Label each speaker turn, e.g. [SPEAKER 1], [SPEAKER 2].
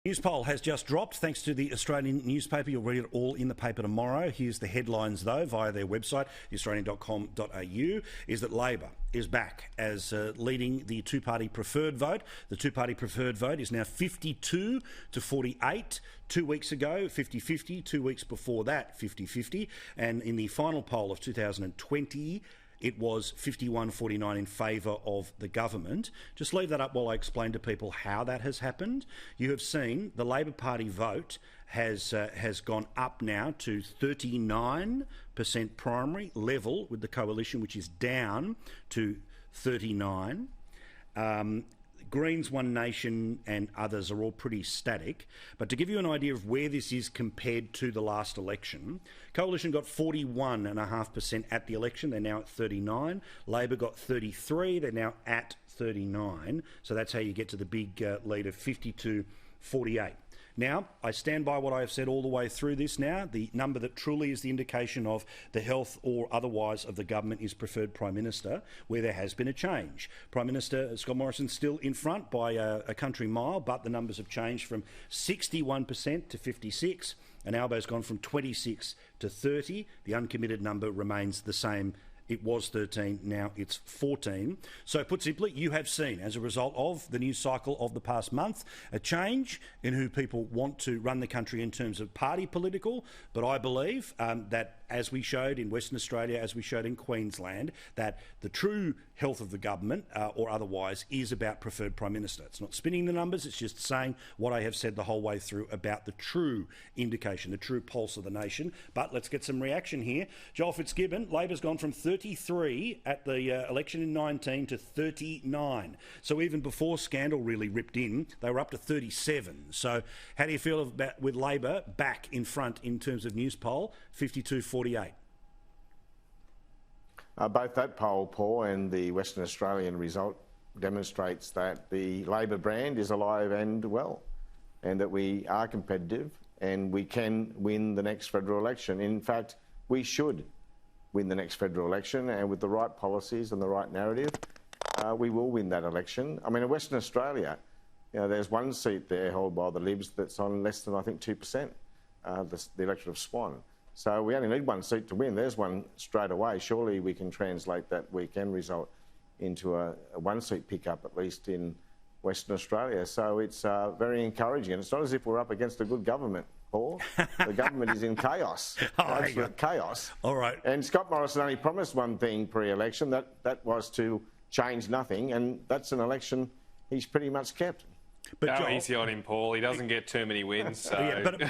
[SPEAKER 1] Newspoll has just dropped, thanks to the Australian newspaper. You'll read it all in the paper tomorrow. Here's the headlines, though, via their website, theaustralian.com.au, is that Labor is back as leading the two-party preferred vote. The two-party preferred vote is now 52 to 48. 2 weeks ago, 50-50. 2 weeks before that, 50-50. And in the final poll of 2020, it was 51-49 in favour of the government. Just leave that up while I explain to people how that has happened. You have seen the Labor Party vote has gone up now to 39% primary, level with the coalition, which is down to 39%. Greens, One Nation and others are all pretty static. But to give you an idea of where this is compared to the last election, Coalition got 41.5% at the election. They're now at 39%. Labor got 33%. They're now at 39%. So that's how you get to the big lead of 52-48. Now, I stand by what I have said all the way through this now. The number that truly is the indication of the health or otherwise of the government is preferred Prime Minister, where there has been a change. Prime Minister Scott Morrison still in front by a country mile, but the numbers have changed from 61% to 56%, and Albo's gone from 26 to 30. The uncommitted number remains the same. It was 13, now it's 14. So put simply, you have seen, as a result of the news cycle of the past month, a change in who people want to run the country in terms of party political. But I believe that, as we showed in Western Australia, as we showed in Queensland, that the true health of the government, or otherwise, is about preferred Prime Minister. It's not spinning the numbers, it's just saying what I have said the whole way through about the true indication, the true pulse of the nation. But let's get some reaction here. Joel Fitzgibbon, Labor's gone from 33 at the election in 19 to 39. So even before scandal really ripped in, they were up to 37. So how do you feel about with Labor back in front in terms of Newspoll, 52-48?
[SPEAKER 2] Both that poll, Paul, and the Western Australian result demonstrates that the Labor brand is alive and well, and that we are competitive and we can win the next federal election. In fact, we should win the next federal election, and with the right policies and the right narrative, we will win that election. I mean, in Western Australia, there's one seat there held by the Libs that's on less than, I think, 2%, the electorate of Swan. So we only need one seat to win. There's one straight away. Surely we can translate that weekend result into a one-seat pickup, at least in Western Australia. So it's very encouraging. And it's not as if we're up against a good government, Paul. The government is in chaos, absolute chaos.
[SPEAKER 1] All right.
[SPEAKER 2] And Scott Morrison only promised one thing pre-election, that was to change nothing, and that's an election he's pretty much kept.
[SPEAKER 3] But Joel, easy on him, Paul. He doesn't get too many wins. So.
[SPEAKER 1] Yeah, but